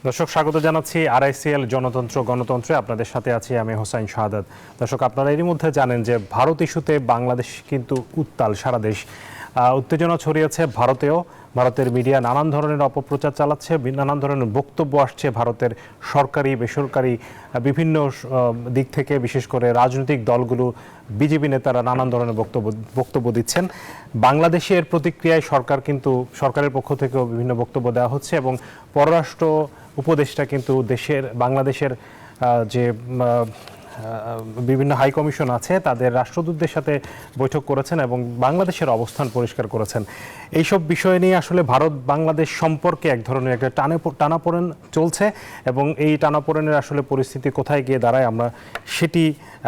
দর্শক স্বাগত জানাচ্ছি আরআইসিএল জনতন্ত্র গণতন্ত্রে। আপনাদের সাথে আছি আমি হোসাইন শাহাদাত। দর্শক, আপনারা এরই মধ্যে জানেন যে ভারত ইস্যুতে বাংলাদেশ কিন্তু উত্তাল, সারা দেশ উত্তেজনা ছড়িয়েছে। ভারতের মিডিয়া নানান ধরনের অপপ্রচার চালাচ্ছে, নানান ধরনের বক্তব্য আসছে ভারতের সরকারি বেসরকারি বিভিন্ন দিক থেকে, বিশেষ করে রাজনৈতিক দলগুলো, বিজেপি নেতারা নানান ধরনের বক্তব্য দিচ্ছেন। বাংলাদেশের প্রতিক্রিয়ায় সরকারের পক্ষ থেকেও বিভিন্ন বক্তব্য দেওয়া হচ্ছে এবং পররাষ্ট্র উপদেষ্টা কিন্তু বাংলাদেশের যে বিভিন্ন হাই কমিশন আছে তাদের রাষ্ট্রদূতদের সাথে বৈঠক করেছেন এবং বাংলাদেশের অবস্থান পরিষ্কার করেছেন। এইসব বিষয় নিয়ে আসলে ভারত বাংলাদেশ সম্পর্কে এক ধরনের একটা টানাপোড়েন চলছে এবং এই টানাপোড়েনের আসলে পরিস্থিতি কোথায় গিয়ে দাঁড়ায় আমরা সেটি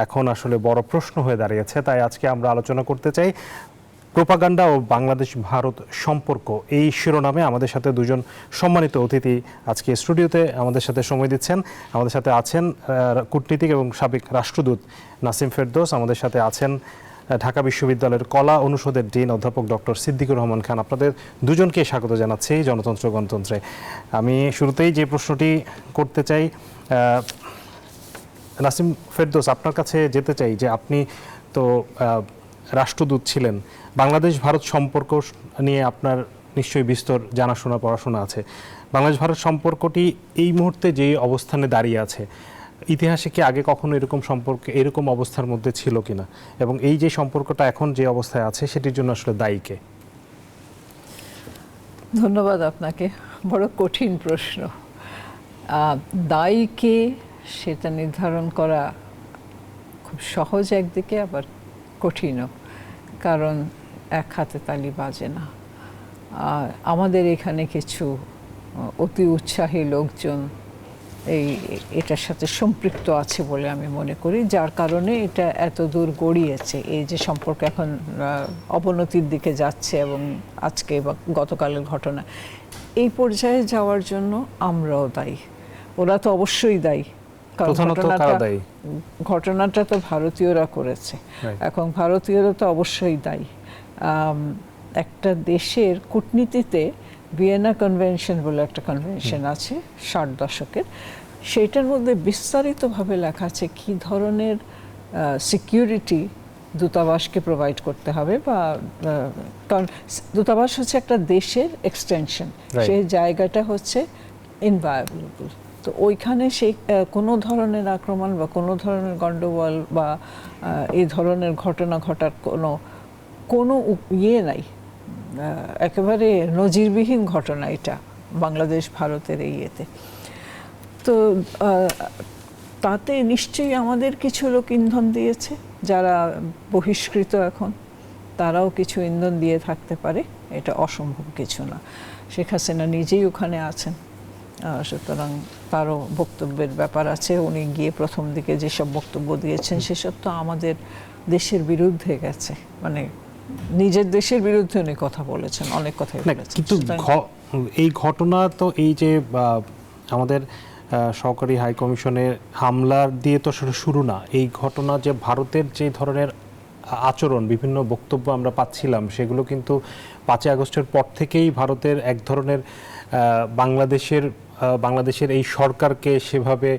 এখন আসলে বড় প্রশ্ন হয়ে দাঁড়িয়েছে। তাই আজকে আমরা আলোচনা করতে চাই প্রোপাগান্ডা ও বাংলাদেশ ভারত সম্পর্ক, এই শিরোনামে আমাদের সাথে দুজন সম্মানিত অতিথি আজকে স্টুডিওতে আমাদের সাথে সময় দিচ্ছেন। আমাদের সাথে আছেন কূটনীতিক এবং সাবেক রাষ্ট্রদূত নাসিম ফেরদৌস, আমাদের সাথে আছেন ঢাকা বিশ্ববিদ্যালয়ের কলা অনুষদের ডিন অধ্যাপক ডক্টর সিদ্দিকুর রহমান খান। আপনাদের দুজনকে স্বাগত জানাচ্ছি জনতন্ত্র গণতন্ত্রে। আমি শুরুতেই যে প্রশ্নটি করতে চাই, নাসিম ফেরদৌস, আপনার কাছে যেতে চাই যে আপনি তো রাষ্ট্রদূত ছিলেন, বাংলাদেশ ভারত সম্পর্ক নিয়ে আপনার নিশ্চয়ই বিস্তর জানাশোনা পড়াশোনা আছে। বাংলাদেশ ভারত সম্পর্কটি এই মুহূর্তে যে অবস্থানে দাঁড়িয়ে আছে, ইতিহাসে কি আগে কখনো এরকম অবস্থার মধ্যে ছিল কিনা, এবং এই যে সম্পর্কটা এখন যে অবস্থায় আছে সেটির জন্য আসলে দায়ী কে? ধন্যবাদ আপনাকে। বড় কঠিন প্রশ্ন। দায়ী কে সেটা নির্ধারণ করা খুব সহজ একদিকে, আবার কঠিনও, কারণ এক হাতে তালি বাজে না। আমাদের এখানে কিছু অতি উৎসাহী লোকজন এটার সাথে সম্পৃক্ত আছে বলে আমি মনে করি, যার কারণে এটা এত দূর গড়িয়েছে। এই যে সম্পর্ক এখন অবনতির দিকে যাচ্ছে এবং আজকে বা গতকালের ঘটনা, এই পর্যায়ে যাওয়ার জন্য আমরাও দায়ী। ওরা তো অবশ্যই দায়ী, ঘটনাটা তো ভারতীয়রা করেছে। এখন ভারতীয়রা তো অবশ্যই দায়ী। একটা দেশের কূটনীতিতে ভিয়েনা কনভেনশন বলে একটা কনভেনশন আছে 60 দশকের, সেইটার মধ্যে বিস্তারিতভাবে লেখা আছে কী ধরনের সিকিউরিটি দূতাবাসকে প্রোভাইড করতে হবে, বা কারণ দূতাবাস হচ্ছে একটা দেশের এক্সটেনশন, সেই জায়গাটা হচ্ছে ইনভায়োলেবল। তো ওইখানে সেই কোনো ধরনের আক্রমণ বা কোনো ধরনের গণ্ডগোল বা এই ধরনের ঘটনা ঘটার কোনো ইয়ে নাই, একেবারে নজিরবিহীন ঘটনা এটা বাংলাদেশ ভারতের এই ইয়েতে। তো তাতে নিশ্চয়ই আমাদের কিছু লোক ইন্ধন দিয়েছে, যারা বহিষ্কৃত এখন তারাও কিছু ইন্ধন দিয়ে থাকতে পারে, এটা অসম্ভব কিছু না। শেখ হাসিনা নিজেই ওখানে আছেন, সুতরাং তারও বক্তব্যের ব্যাপার আছে। উনি গিয়ে প্রথম দিকে যেসব বক্তব্য দিয়েছেন সেসব তো আমাদের দেশের বিরুদ্ধে গেছে, মানে নিজের দেশের বিরুদ্ধে উনি কথা বলেছেন, অনেক কথাই বলেছেন। কিন্তু এই ঘটনা তো এই যে আমাদের সরকারি হাই কমিশনের হামলার দিয়ে তো শুরু না। এই ঘটনা যে ভারতের যে ধরনের আচরণ, বিভিন্ন বক্তব্য আমরা পাচ্ছিলাম, সেগুলো কিন্তু 5ই আগস্টের পর থেকেই ভারতের এক ধরনের বাংলাদেশের এই সরকারকে সেভাবে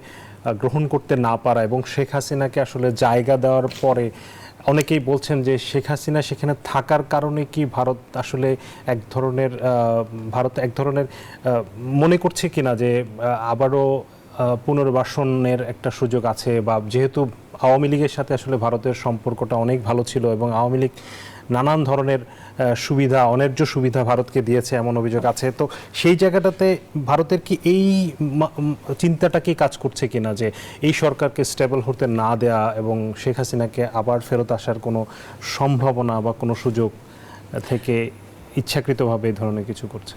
গ্রহণ করতে না পারা এবং শেখ হাসিনাকে আসলে জায়গা দেওয়ার পরে অনেকেই বলছেন যে শেখ হাসিনা সেখানে থাকার কারণে কি ভারত আসলে এক ধরনের মনে করছে কিনা যে আবারও পুনর্বাসনের একটা সুযোগ আছে, বা যেহেতু আওয়ামী লীগের সাথে আসলে ভারতের সম্পর্কটা অনেক ভালো ছিল এবং আওয়ামী লীগ নানান ধরনের অন্যায্য সুবিধা ভারতকে দিয়েছে এমন অভিযোগ আছে। তো সেই জায়গাটাতে ভারতের কি এই চিন্তাটা কি কাজ করছে কিনা যে এই সরকারকে স্টেবল হতে না দেয়া এবং শেখ হাসিনাকে আবার ফেরত আসার কোনো সম্ভাবনা বা কোনো সুযোগ থেকে ইচ্ছাকৃতভাবে এই ধরনের কিছু করছে?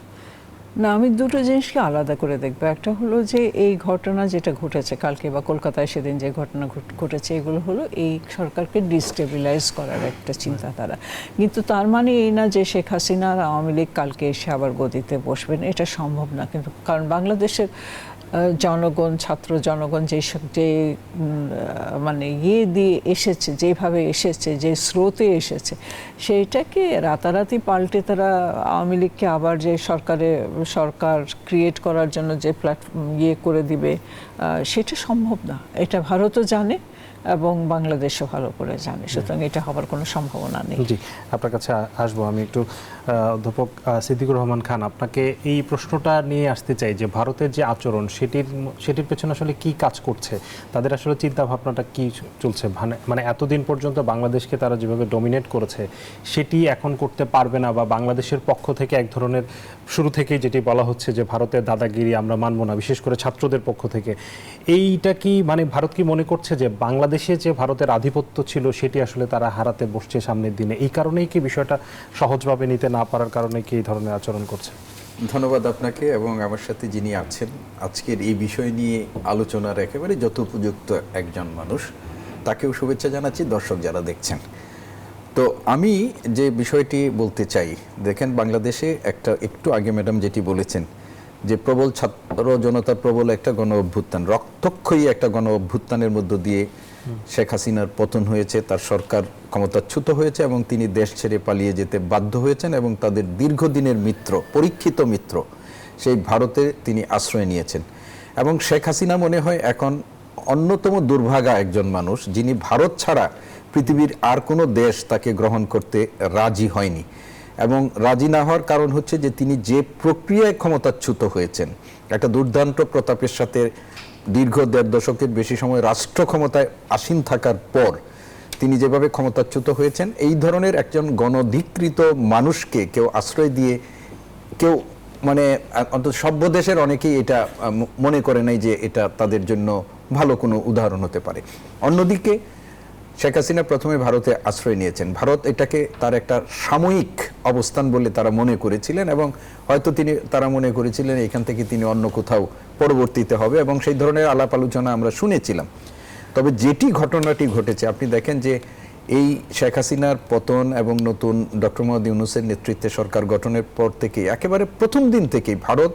না, আমি দুটো জিনিসকে আলাদা করে দেখবো। একটা হলো যে এই ঘটনা যেটা ঘটেছে কালকে বা কলকাতায় সেদিন যে ঘটনা ঘটেছে, এগুলো হলো এই সরকারকে ডিস্টেবিলাইজ করার একটা চিন্তাধারা। কিন্তু তার মানে এই না যে শেখ হাসিনা আর আওয়ামী লীগ কালকে এসে আবার গদিতে বসবেন, এটা সম্ভব না। কিন্তু কারণ বাংলাদেশের জনগণ, ছাত্র জনগণ যে মানে দিয়ে এসেছে, যেভাবে এসেছে, যে স্রোতে এসেছে, সেইটাকে রাতারাতি পাল্টে তারা আওয়ামী লীগকে আবার যে সরকার ক্রিয়েট করার জন্য যে প্ল্যাটফর্ম করে দিবে, সেটা সম্ভব না। এটা ভারতও জানে এবং বাংলাদেশও ভালো করে জানে, সুতরাং এটা হবার কোনো সম্ভাবনা নেই। জি, আপনার কাছে আসবো। আমি একটু অধ্যাপক সিদ্দিকুর রহমান খান, আপনাকে এই প্রশ্নটা নিয়ে আসতে চাই যে ভারতের যে আচরণ সেটির পেছনে আসলে কি কাজ করছে, তাদের আসলে চিন্তা ভাবনাটা কি চলছে? মানে এতদিন পর্যন্ত বাংলাদেশকে তারা যেভাবে ডমিনেট করেছে সেটি এখন করতে পারবে না, বা বাংলাদেশের পক্ষ থেকে এক ধরনের শুরু থেকেই যেটি বলা হচ্ছে যে ভারতের দাদাগিরি আমরা মানব না, বিশেষ করে ছাত্রদের পক্ষ থেকে, এইটা কি মানে ভারত কি মনে করছে যে বাংলাদেশে যে ভারতের আধিপত্য ছিল সেটি আসলে তারা হারাতে বসছে সামনের দিনে? এই কারণেই কি বিষয়টা সহজভাবে নিতে না পারার কারণে কি এই ধরনের আচরণ করছে? ধন্যবাদ আপনাকে এবং আমার সাথে যিনি আছেন আজকের এই বিষয় নিয়ে আলোচনার একেবারে যথোপযুক্ত একজন মানুষ, তাকেও শুভেচ্ছা জানাচ্ছি, দর্শক যারা দেখছেন। তো আমি যে বিষয়টি বলতে চাই, দেখেন বাংলাদেশে একটু আগে ম্যাডাম যেটি বলেছেন যে প্রবল ছাত্র জনতার প্রবল একটা গণ অভ্যুত্থান, রক্তক্ষয়ী একটা গণ অভ্যুত্থানের মধ্য দিয়ে শেখ হাসিনার পতন হয়েছে, তার সরকার ক্ষমতাচ্যুত হয়েছে এবং তিনি দেশ ছেড়ে পালিয়ে যেতে বাধ্য হয়েছেন এবং তাদের দীর্ঘদিনের মিত্র, পরীক্ষিত মিত্র সেই ভারতে তিনি আশ্রয় নিয়েছেন। এবং শেখ হাসিনা মনে হয় এখন অন্যতম দুর্ভাগা একজন মানুষ, যিনি ভারত ছাড়া পৃথিবীর আর কোনো দেশ তাকে গ্রহণ করতে রাজি হয়নি। এবং রাজি না হওয়ার কারণ হচ্ছে যে তিনি যে প্রক্রিয়ায় ক্ষমতাচ্যুত হয়েছেন, একটা দুর্দান্ত প্রতাপের সাথে দীর্ঘ ১.৫ দশকের বেশি সময় রাষ্ট্র ক্ষমতায় আসীন থাকার পর তিনি যেভাবে ক্ষমতাচ্যুত হয়েছেন, এই ধরনের একজন গণধিকৃত মানুষকে কেউ আশ্রয় দিয়ে, কেউ মানে অন্তত সভ্য দেশের অনেকেই এটা মনে করে নাই যে এটা তাদের জন্য ভালো কোনো উদাহরণ হতে পারে। অন্যদিকে শেখ হাসিনা প্রথমে ভারতে আশ্রয় নিয়েছেন, ভারত এটাকে তার একটা সাময়িক অবস্থান বলে তারা মনে করেছিলেন এবং হয়তো তারা মনে করেছিলেন এখান থেকে তিনি অন্য কোথাও পরবর্তীতে হবে এবং সেই ধরনের আলাপ আলোচনা আমরা শুনেছিলাম। তবে যেটি ঘটনাটি ঘটেছে, আপনি দেখেন যে এই শেখ হাসিনার পতন এবং নতুন ডক্টর মোহাম্মদ ইউনূসের নেতৃত্বে সরকার গঠনের পর থেকে একেবারে প্রথম দিন থেকেই ভারত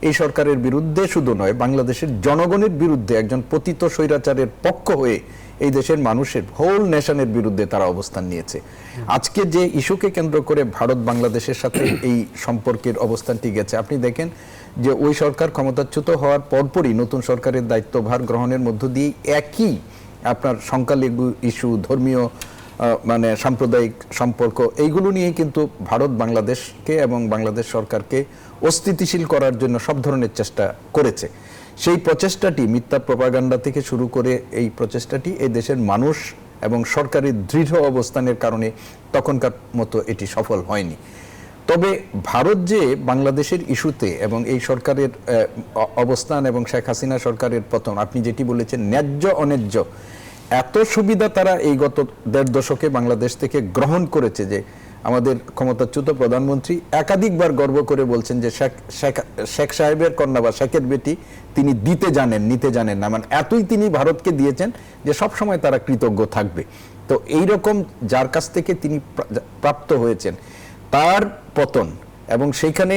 এই সরকারের বিরুদ্ধে শুধু নয়, বাংলাদেশের জনগণের বিরুদ্ধে, একজন পতিত স্বৈরাচারের পক্ষ হয়ে এই দেশের মানুষের, হোল নেশনের বিরুদ্ধে তারা অবস্থান নিয়েছে। আজকে যে ইস্যুকে কেন্দ্র করে ভারত বাংলাদেশের সাথে এই সম্পর্কের অবস্থানটি গেছে, আপনি দেখেন যে ওই সরকার ক্ষমতাচ্যুত হওয়ার পরপরই নতুন সরকারের দায়িত্বভার গ্রহণের মধ্য দিয়ে একই আপনার সংখ্যালঘু ইস্যু, ধর্মীয় মানে সাম্প্রদায়িক সম্পর্ক, এইগুলো নিয়ে কিন্তু ভারত বাংলাদেশকে এবং বাংলাদেশ সরকারকে অস্থিতিশীল করার জন্য সব ধরনের চেষ্টা করেছে। সেই প্রচেষ্টাটি মিথ্যা প্রপাগান্ডা থেকে শুরু করে এই প্রচেষ্টাটি এই দেশের মানুষ এবং সরকারের দৃঢ় অবস্থানের কারণে তখনকার মতো এটি সফল হয়নি। তবে ভারত যে বাংলাদেশের ইস্যুতে এবং এই সরকারের অবস্থান এবং শেখ হাসিনা সরকারের পতন, আপনি যেটি বলেছেন ন্যায্য অন্যায্য, এত সুবিধা তারা এই গত ১.৫ দশকে বাংলাদেশ থেকে গ্রহণ করেছে যে আমাদের ক্ষমতাচ্যুত প্রধানমন্ত্রী একাধিকবার গর্ব করে বলছেন যে শেখ সাহেবের কন্যা বা শেখের বেটি তিনি দিতে জানেন, নিতে জানেন না, মানে এতই তিনি ভারতকে দিয়েছেন যে সব সময় তারা কৃতজ্ঞ থাকবে। তো এই রকম যার কাছ থেকে তিনি প্রাপ্ত হয়েছেন তার পতন এবং সেইখানে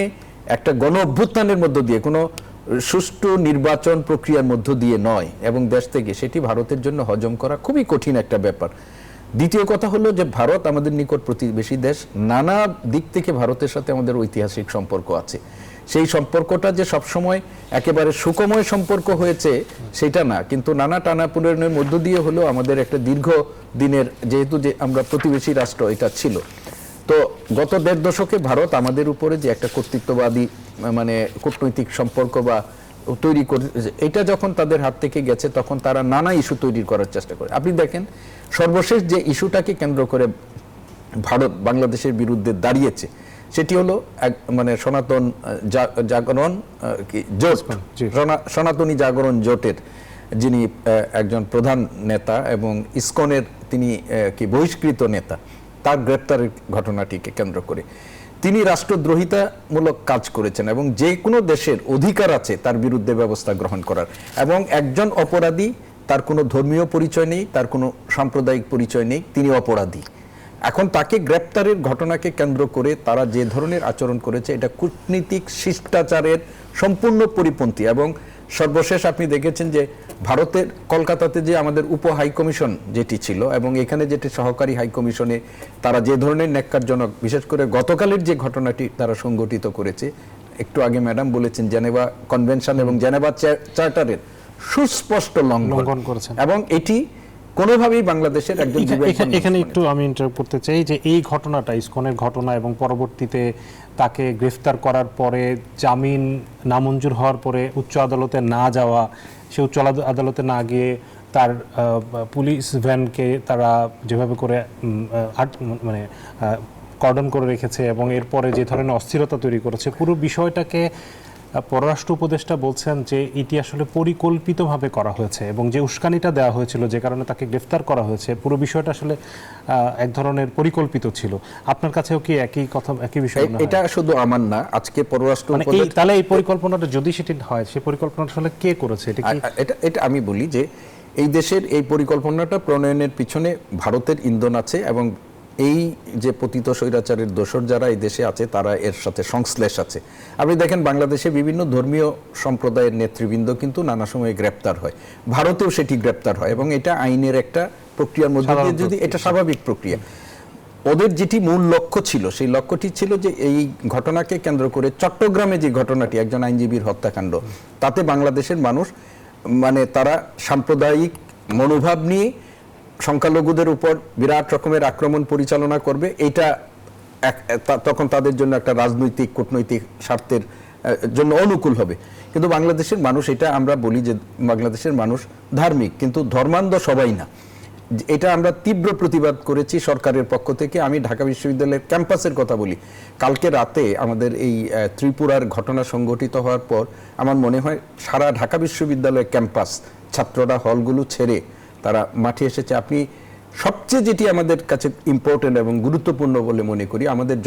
একটা গণ অভ্যুত্থানের মধ্য দিয়ে, কোনো সুষ্ঠু নির্বাচন প্রক্রিয়ার মধ্য দিয়ে নয় এবং দেশ থেকে, সেটি ভারতের জন্য হজম করা খুবই কঠিন একটা ব্যাপার। দ্বিতীয় কথা হলো যে ভারত আমাদের নিকট প্রতিবেশী দেশ, নানা দিক থেকে ভারতের সাথে আমাদের ঐতিহাসিক সম্পর্ক আছে। সেই সম্পর্কটা যে সবসময় একেবারে সুখময় সম্পর্ক হয়েছে সেটা না, কিন্তু নানা টানাপোড়েনের মধ্য দিয়ে হলেও আমাদের একটা দীর্ঘ দিনের, যেহেতু যে আমরা প্রতিবেশী রাষ্ট্র এটা ছিল। তো গত ১.৫ দশকে ভারত আমাদের উপরে যে একটা কর্তৃত্ববাদী মানে কূটনৈতিক সম্পর্ক বা তৈরি করে, এটা যখন তাদের হাত থেকে গেছে তখন তারা নানা ইস্যু তৈরি করার চেষ্টা করে। আপনি দেখেন সর্বশেষ যে ইস্যুটাকে কেন্দ্র করে ভারত বাংলাদেশের বিরুদ্ধে দাঁড়িয়েছে সেটি হলো মানে সনাতন জাগরণ জোট, সনাতনী জাগরণ জোটের যিনি একজন প্রধান নেতা এবং ইসকনের তিনি কি বহিষ্কৃত নেতা, তার গ্রেপ্তারের ঘটনাটিকে কেন্দ্র করে তিনি রাষ্ট্রদ্রোহিতামূলক কাজ করেছেন এবং যে কোনো দেশের অধিকার আছে তার বিরুদ্ধে ব্যবস্থা গ্রহণ করার। এবং একজন অপরাধী, তার কোনো ধর্মীয় পরিচয় নেই, তার কোনো সাম্প্রদায়িক পরিচয় নেই, তিনি অপরাধী। এখন তাকে গ্রেপ্তারের ঘটনাকে কেন্দ্র করে তারা যে ধরনের আচরণ করেছে এটা কূটনীতিক শিষ্টাচারের সম্পূর্ণ পরিপন্থী এবং সর্বশেষ আপনি দেখেছেন যে ভারতের কলকাতাতে যে আমাদের উপ হাই কমিশন যেটি ছিল এবং এখানে যেটি সহকারী হাই কমিশনে তারা যে ধরনের ন্যাক্কারজনক, বিশেষ করে গতকালের যে ঘটনাটি তারা সংগঠিত করেছে, একটু আগে ম্যাডাম বলেছেন জেনেভা কনভেনশন এবং জেনেভা চার্টারের সুস্পষ্ট লঙ্ঘন করেছেন এবং এটি কোনোভাবেই বাংলাদেশের একজন এখানে একটু আমি ইন্টারাপ্ট করতে চাই যে এই ঘটনাটা ইসকনের ঘটনা এবং পরবর্তীতে তাকে গ্রেফতার করার পরে জামিন নামঞ্জুর হওয়ার পরে উচ্চ আদালতে না যাওয়া, সে উচ্চ আদালতে না গিয়ে তার পুলিশ ভ্যানকে তারা যেভাবে করে মানে কর্ডন করে রেখেছে এবং এরপরে যে ধরনের অস্থিরতা তৈরি করেছে, পুরো বিষয়টাকে পররাষ্ট্র উপদেষ্টা বলছেন যে এটি আসলে পরিকল্পিতভাবে করা হয়েছে এবং যে উস্কানিটা দেওয়া হয়েছিল যে কারণে তাকে গ্রেফতার করা হয়েছে, পুরো বিষয়টা আসলে এক ধরনের পরিকল্পিত ছিল। আপনার কাছেও কি একই কথা, একই বিষয়? এটা শুধু আমার না, আজকে পররাষ্ট্র তাহলে এই পরিকল্পনাটা যদি সেটি হয়, সেই পরিকল্পনাটা আসলে কে করেছে? এটা আমি বলি যে এই দেশের এই পরিকল্পনাটা প্রণয়নের পিছনে ভারতের ইন্ধন আছে এবং এই যে পতিত স্বৈরাচারের দোসর যারা এই দেশে আছে তারা এর সাথে সংশ্লেষ আছে। আপনি দেখেন বাংলাদেশে বিভিন্ন ধর্মীয় সম্প্রদায়ের নেতৃবৃন্দ কিন্তু নানা সময় গ্রেপ্তার হয়, ভারতেও সেটি গ্রেপ্তার হয় এবং এটা আইনের একটা প্রক্রিয়ার মধ্যে দিয়ে, যদি এটা স্বাভাবিক প্রক্রিয়া। ওদের যেটি মূল লক্ষ্য ছিল, সেই লক্ষ্যটি ছিল যে এই ঘটনাকে কেন্দ্র করে চট্টগ্রামে যে ঘটনাটি, একজন আইনজীবীর হত্যাকাণ্ড, তাতে বাংলাদেশের মানুষ মানে তারা সাম্প্রদায়িক মনোভাব নিয়ে সংখ্যালঘুদের উপর বিরাট রকমের আক্রমণ পরিচালনা করবে, এটা তখন তাদের জন্য একটা রাজনৈতিক কূটনৈতিক স্বার্থের জন্য অনুকূল হবে। কিন্তু বাংলাদেশের মানুষ, এটা আমরা বলি যে বাংলাদেশের মানুষ ধার্মিক, কিন্তু ধর্মান্ধ সবাই না। এটা আমরা তীব্র প্রতিবাদ করেছি সরকারের পক্ষ থেকে। আমি ঢাকা বিশ্ববিদ্যালয়ের ক্যাম্পাসের কথা বলি, কালকে রাতে আমাদের এই ত্রিপুরার ঘটনা সংঘটিত হওয়ার পর আমার মনে হয় সারা ঢাকা বিশ্ববিদ্যালয়ের ক্যাম্পাস ছাত্ররা হলগুলো ছেড়ে তারা মাঠে এসেছে। আপনি সবচেয়ে যেটি আমাদের কাছে ইম্পর্টেন্ট এবং গুরুত্বপূর্ণ বলে মনে করি, আমাদের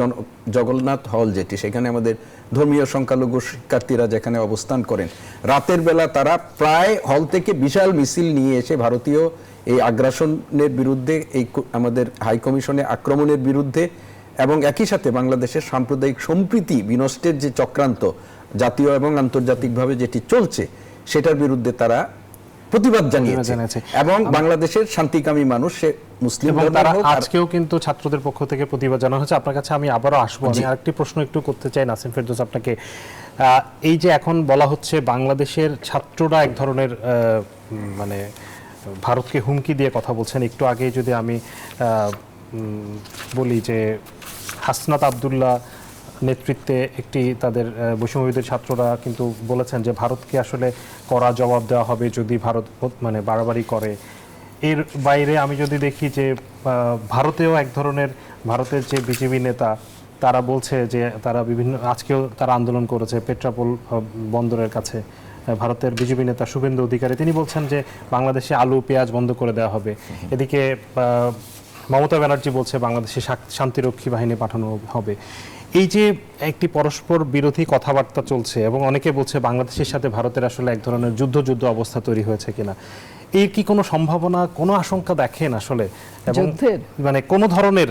জগন্নাথ হল যেটি, সেখানে আমাদের ধর্মীয় সংখ্যালঘু শিক্ষার্থীরা যেখানে অবস্থান করেন, রাতের বেলা তারা প্রায় হল থেকে বিশাল মিছিল নিয়ে এসে ভারতীয় এই আগ্রাসনের বিরুদ্ধে, এই আমাদের হাই কমিশনে আক্রমণের বিরুদ্ধে এবং একই সাথে বাংলাদেশের সাম্প্রদায়িক সম্প্রীতি বিনষ্টের যে চক্রান্ত জাতীয় এবং আন্তর্জাতিকভাবে যেটি চলছে সেটার বিরুদ্ধে তারা প্রতিবাদ জানিয়েছে এবং বাংলাদেশের শান্তিকামী মানুষ, সে মুসলিম আজকেও কিন্তু ছাত্রদের পক্ষ থেকে প্রতিবাদ জানানো হচ্ছে। আপনার কাছে আমি আবারও আসবো। আমি আরেকটি প্রশ্ন একটু করতে চাই নাসিম ফেরদৌস আপনাকে। এই যে এখন বলা হচ্ছে বাংলাদেশের ছাত্ররা এক ধরনের মানে ভারতকে হুমকি দিয়ে কথা বলছেন, একটু আগে যদি আমি বলি যে হাসনাত আবদুল্লাহ নেতৃত্বে একটি তাদের বৈষম্যবিরোধী ছাত্ররা কিন্তু বলেছেন যে ভারতকে আসলে কড়া জবাব দেওয়া হবে যদি ভারত মানে বাড়াবাড়ি করে। এর বাইরে আমি যদি দেখি যে ভারতেও এক ধরনের, ভারতের যে বিজেপি নেতা তারা বলছে যে তারা বিভিন্ন, আজকেও তারা আন্দোলন করেছে পেট্রাপোল বন্দরের কাছে। ভারতের বিজেপি নেতা শুভেন্দু অধিকারী তিনি বলছেন যে বাংলাদেশে আলু পেঁয়াজ বন্ধ করে দেওয়া হবে। এদিকে মমতা ব্যানার্জি বলছে বাংলাদেশে শান্তিরক্ষী বাহিনী পাঠানো হবে। এই যে একটি পরস্পর বিরোধী কথাবার্তা চলছে এবং অনেকে বলছে বাংলাদেশের সাথে ভারতের আসলে এক ধরনের যুদ্ধ অবস্থা তৈরি হয়েছে কিনা, এর কি কোনো সম্ভাবনা, কোনো আশঙ্কা দেখেন আসলে? এবং মানে কোনো ধরনের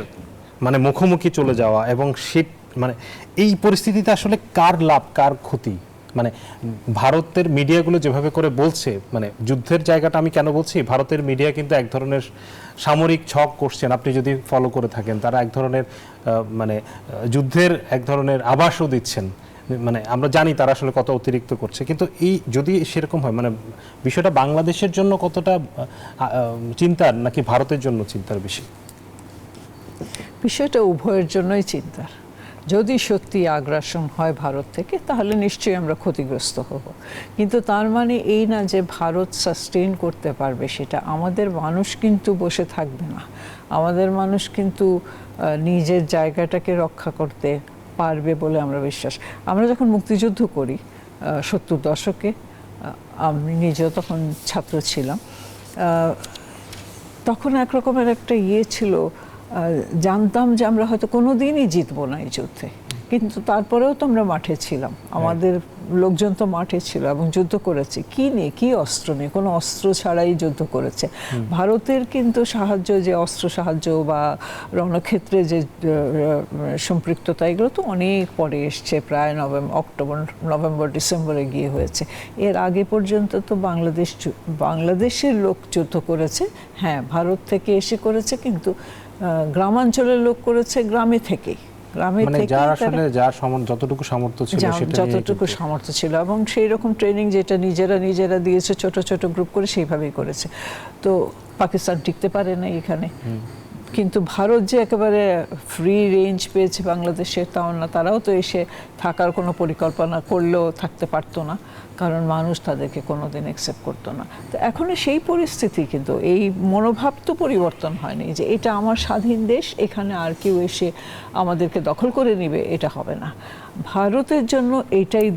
মানে মুখোমুখি চলে যাওয়া এবং সে মানে এই পরিস্থিতিতে আসলে কার লাভ কার ক্ষতি? মানে ভারতের মিডিয়াগুলো যেভাবে করে বলছে, মানে যুদ্ধের জায়গাটা আমি কেন বলছি, ভারতের মিডিয়া কিন্তু এক ধরনের সামরিক ছক করছেন, আপনি যদি ফলো করে থাকেন, তারা এক ধরনের মানে যুদ্ধের এক ধরনের আভাসও দিচ্ছেন। মানে আমরা জানি তারা আসলে কত অতিরিক্ত করছে, কিন্তু এই যদি সেরকম হয় মানে বিষয়টা বাংলাদেশের জন্য কতটা চিন্তার নাকি ভারতের জন্য চিন্তার বেশি? বিষয়টা উভয়ের জন্যই চিন্তার। যদি সত্যি আগ্রাসন হয় ভারত থেকে তাহলে নিশ্চয়ই আমরা ক্ষতিগ্রস্ত হব, কিন্তু তার মানে এই না যে ভারত সাস্টেইন করতে পারবে সেটা। আমাদের মানুষ কিন্তু বসে থাকবে না, আমাদের মানুষ কিন্তু নিজের জায়গাটাকে রক্ষা করতে পারবে বলে আমরা বিশ্বাস। আমরা যখন মুক্তিযুদ্ধ করি 70 দশকে, আমি নিজেও তখন ছাত্র ছিলাম, তখন একরকমের একটা ছিল, জানতাম যে আমরা হয়তো কোনো দিনই জিতবো না এই যুদ্ধে, কিন্তু তারপরেও তো আমরা মাঠে ছিলাম, আমাদের লোকজন তো মাঠে ছিল এবং যুদ্ধ করেছে। কি নিয়ে, কি অস্ত্র নিয়ে? কোনো অস্ত্র ছাড়াই যুদ্ধ করেছে। ভারতের কিন্তু সাহায্য, যে অস্ত্র সাহায্য বা রণক্ষেত্রে যে সম্পৃক্ততা, এগুলো তো অনেক পরে এসছে, প্রায় নভেম্বর ডিসেম্বরে গিয়ে হয়েছে। এর আগে পর্যন্ত তো বাংলাদেশের লোক যুদ্ধ করেছে, হ্যাঁ ভারত থেকে এসে করেছে, কিন্তু গ্রামাঞ্চলের লোক করেছে গ্রামে থেকেই, মানে যার আসলে যতটুকু সামর্থ্য ছিল যতটুকু সামর্থ্য ছিল, এবং সেই রকম ট্রেনিং যেটা নিজেরা দিয়েছে, ছোট ছোট গ্রুপ করে সেইভাবেই করেছে। তো পাকিস্তান টিকতে পারে না এখানে। কিন্তু ভারত যে একেবারে ফ্রি রেঞ্জ পেয়েছে বাংলাদেশে, তাও না। তারাও তো এসে থাকার কোনো পরিকল্পনা করলেও থাকতে পারতো না, কারণ মানুষ তাদেরকে কোনোদিন অ্যাকসেপ্ট করতো না। তো এখনো সেই পরিস্থিতি, কিন্তু এই মনোভাব তো পরিবর্তন হয়নি যে এটা আমার স্বাধীন দেশ, এখানে আর কেউ এসে আমাদেরকে দখল করে নেবে, এটা হবে না। ভারতের জন্য এইটাই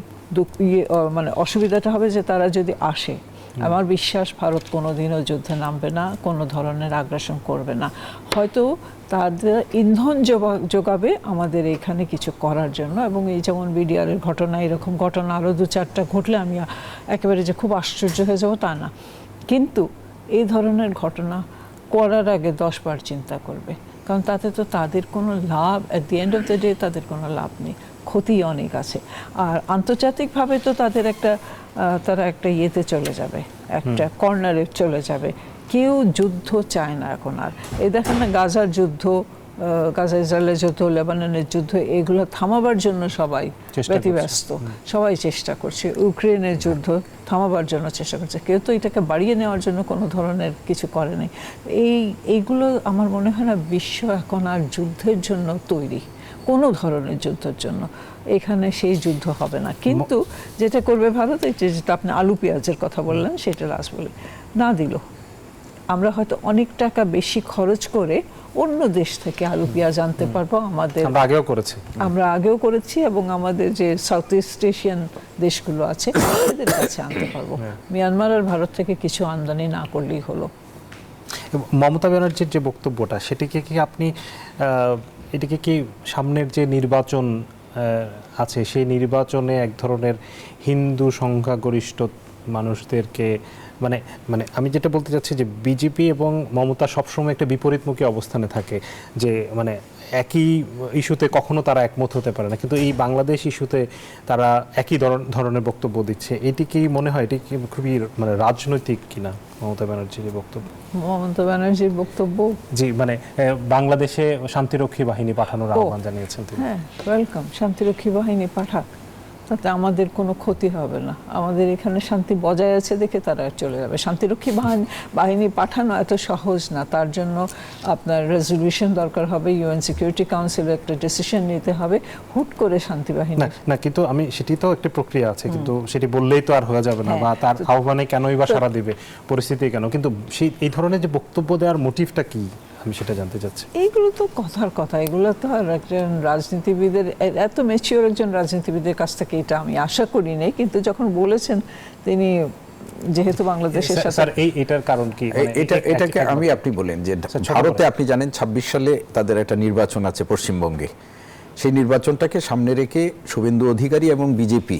মানে অসুবিধাটা হবে যে তারা যদি আসে, আমার বিশ্বাস ভারত কোনোদিনও যুদ্ধে নামবে না, কোনো ধরনের আগ্রাসন করবে না। হয়তো তাদের ইন্ধন যোগাবে আমাদের এখানে কিছু করার জন্য। এবং এই যেমন বিডিআরের ঘটনা, এরকম ঘটনা আরও 2-4টা ঘটলে আমি একেবারে যে খুব আশ্চর্য হয়ে যাবো তা না, কিন্তু এই ধরনের ঘটনা করার আগে 10 বার চিন্তা করবে, কারণ তাতে তো তাদের কোনো লাভ, at the end of the day তাদের কোনো লাভ নেই, ক্ষতি অনেক আছে। আর আন্তর্জাতিকভাবে তো তারা একটা ইয়েতে চলে যাবে, একটা কর্নারে চলে যাবে। কেউ যুদ্ধ চায় না এখন আর। এই দেখেন না, গাজার যুদ্ধ, গাজা ইসরায়েলের যুদ্ধ, লেবাননের যুদ্ধ, এগুলো থামাবার জন্য সবাই ব্যতিব্যস্ত, সবাই চেষ্টা করছে। ইউক্রেনের যুদ্ধ থামাবার জন্য চেষ্টা করছে, কেউ তো এটাকে বাড়িয়ে নেওয়ার জন্য কোনো ধরনের কিছু করে নাই। এইগুলো আমার মনে হয় না বিশ্ব এখন আর যুদ্ধের জন্য তৈরি, কোনো ধরনের যুদ্ধের জন্য। এখানে সেই যুদ্ধ হবে না। কিন্তু যেটা করবে ভারত, যেটা আপনি আলু পেঁয়াজের কথা বললেন, সেটা লাস্ট বলে না দিল। আমরা হয়তো অনেক টাকা বেশি খরচ করে অন্য দেশ থেকে আলু পেঁয়াজ আনতে পারবো। আমরা আগেও করেছি এবং আমাদের যে সাউথ ইস্ট এশিয়ান দেশগুলো আছে এদের কাছে আনতে পারবো। মিয়ানমার আর ভারত থেকে কিছু আমদানি না করলেই হলো। মমতা ব্যানার্জির যে বক্তব্যটা, সেটিকে কি আপনি এটাকে কি সামনের যে নির্বাচন আছে, সেই নির্বাচনে এক ধরনের হিন্দু সংখ্যাগরিষ্ঠ মানুষদেরকে, মানে আমি যেটা বলতে চাচ্ছি যে বিজেপি এবং মমতা সবসময় একটা বিপরীতমুখী অবস্থানে থাকে, যে মানে একই ইস্যুতে কখনো তারা একমত হতে পারে না, কিন্তু এই বাংলাদেশ ইস্যুতে তারা একই ধরনের বক্তব্য দিচ্ছে। এটি কি মনে হয় এটি কি খুবই মানে রাজনৈতিক কিনা মমতা ব্যানার্জির বক্তব্য? মমতা ব্যানার্জির বক্তব্য, জি, মানে বাংলাদেশে শান্তিরক্ষী বাহিনী পাঠানোর আহ্বান জানিয়েছেন তিনি। হ্যাঁ, ওয়েলকাম, শান্তিরক্ষী বাহিনী পাঠাক, তাতে আমাদের কোনো ক্ষতি হবে না। আমাদের এখানে শান্তি বজায় আছে দেখে তারা চলে যাবে। শান্তিরক্ষী বাহিনী পাঠানো এত সহজ না, তার জন্য আপনার রেজলিউশন দরকার হবে, ইউএন সিকিউরিটি কাউন্সিলে একটা ডিসিশন নিতে হবে। হুট করে শান্তি বাহিনী না, কিন্তু আমি সেটি তো একটা প্রক্রিয়া আছে, কিন্তু সেটি বললেই তো আর হয়ে যাবে না, বা তার আহ্বানে কেনই বা সাড়া দিবে, পরিস্থিতি কেন, কিন্তু সেই এই ধরনের যে বক্তব্য দেওয়ার মোটিভটা কি, আমি সেটা জানতে চাচ্ছি। এইগুলো তো কথার কথা, এগুলো তো আর একজন রাজনীতিবিদের, এত ম্যাচিওর একজন রাজনীতিবিদের কাছ থেকে এটা আমি আশা করি নাই। কিন্তু যখন বলেছেন তিনি, যেহেতু বাংলাদেশের সাথে, স্যার এটার কারণ কি, এটাকে আপনি বলেন যে ভারতে আপনি জানেন 26 সালে তাদের একটা নির্বাচন আছে পশ্চিমবঙ্গে। সেই নির্বাচনটাকে সামনে রেখে শুভেন্দু অধিকারী এবং বিজেপি,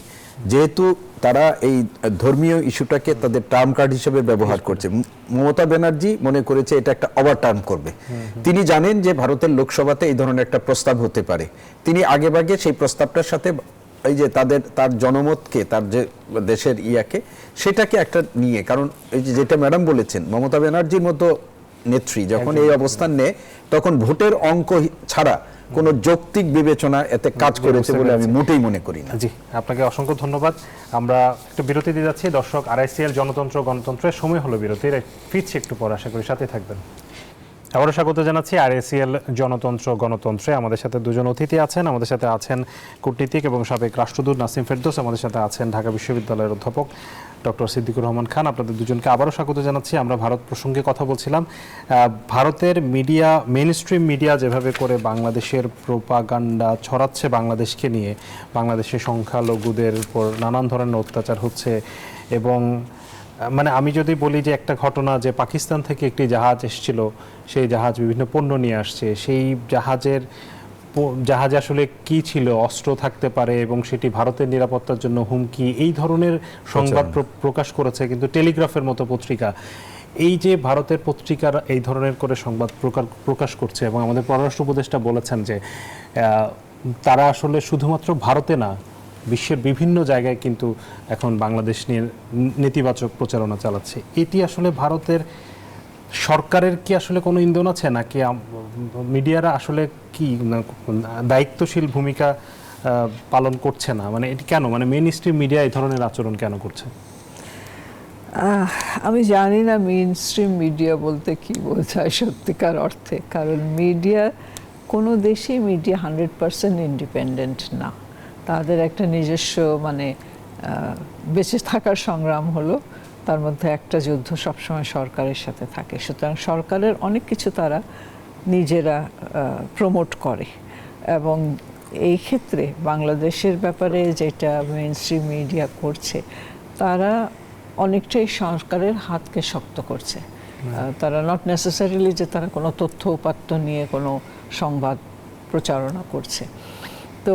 যেহেতু তারা এই ধর্মীয় ইস্যুটাকে তাদের টার্ম কার্ড হিসেবে ব্যবহার করছে, মমতা ব্যানার্জি মনে করেছে এটা একটা ওভারটার্ন করবে। তিনি জানেন যে ভারতের লোকসভাতে এই ধরনের একটা প্রস্তাব হতে পারে, তিনি আগেভাগে সেই প্রস্তাবটার সাথে এই যে তার জনমতকে, তার যে দেশের সেটাকে একটা নিয়ে, কারণ এই যে যেটা ম্যাডাম বলেছেন, মমতা ব্যানার্জির মতো নেত্রী যখন এই অবস্থান নেয়, তখন ভোটের অঙ্ক ছাড়া কোনো যৌক্তিক বিবেচনা এতে কাজ করেছে বলে আমি মোটেই মনে করি না। জি, আপনাকে অসংখ্য ধন্যবাদ। আমরা একটু বিরতি দিয়ে যাচ্ছি। দর্শক, আরআইসিএল গণতন্ত্রের সময় হলো বিরতির, ফিরছি একটু পর, আশা করি সাথে থাকবেন। আবারও স্বাগত জানাচ্ছি আরআইসিএল গণতন্ত্রে। আমাদের সাথে দুজন অতিথি আছেন। আমাদের সাথে আছেন কূটনীতিক এবং সাবেক রাষ্ট্রদূত নাসিম ফেরদৌস, আমাদের সাথে আছেন ঢাকা বিশ্ববিদ্যালয়ের অধ্যাপক ডক্টর সিদ্দিকুর রহমান খান। আপনাদের দুজনকে আবারও স্বাগত জানাচ্ছি। আমরা ভারত প্রসঙ্গে কথা বলছিলাম। ভারতের মিডিয়া, মেইনস্ট্রিম মিডিয়া যেভাবে করে বাংলাদেশের প্রোপাগান্ডা ছড়াচ্ছে বাংলাদেশকে নিয়ে, বাংলাদেশের সংখ্যালঘুদের উপর নানান ধরনের অত্যাচার হচ্ছে, এবং মানে আমি যদি বলি যে একটা ঘটনা, যে পাকিস্তান থেকে একটি জাহাজ এসেছিল, সেই জাহাজ বিভিন্ন পণ্য নিয়ে আসছে, সেই জাহাজের জাহাজে আসলে কি ছিল, অস্ত্র থাকতে পারে এবং সেটি ভারতের নিরাপত্তার জন্য হুমকি, এই ধরনের সংবাদ প্রকাশ করেছে কিন্তু টেলিগ্রাফের মতো পত্রিকা। এই যে ভারতের পত্রিকার এই ধরনের করে সংবাদ প্রকাশ করছে এবং আমাদের পররাষ্ট্র উপদেষ্টা বলেছেন যে তারা আসলে শুধুমাত্র ভারতে না, বিশ্বের বিভিন্ন জায়গায় কিন্তু এখন বাংলাদেশ নিয়ে নেতিবাচক প্রচারণা চালাচ্ছে। এটি আসলে ভারতের সরকারের কি আসলে কোনো ইন্ধন আছে, নাকি মিডিয়ারা আসলে কি দায়িত্বশীল ভূমিকা পালন করছে না? মানে এটি কেন, মানে মেইন স্ট্রিম মিডিয়া এই ধরনের আচরণ কেন করছে? আমি জানি না মেইন স্ট্রিম মিডিয়া বলতে কি বোঝায় সত্যিকার অর্থে, কারণ মিডিয়া, কোনো দেশেই মিডিয়া 100% ইন্ডিপেন্ডেন্ট না। তাদের একটা নিজস্ব মানে বেঁচে থাকার সংগ্রাম হলো, তার মধ্যে একটা যুদ্ধ সবসময় সরকারের সাথে থাকে। সুতরাং সরকারের অনেক কিছু তারা নিজেরা প্রমোট করে, এবং এই ক্ষেত্রে বাংলাদেশের ব্যাপারে যেটা মেইন স্ট্রিম মিডিয়া করছে, তারা অনেকটাই সরকারের হাতকে শক্ত করছে। তারা নট নেসেসারিলি যে তারা কোনো তথ্য উপাত্ত নিয়ে কোনো সংবাদ প্রচারণা করছে। তো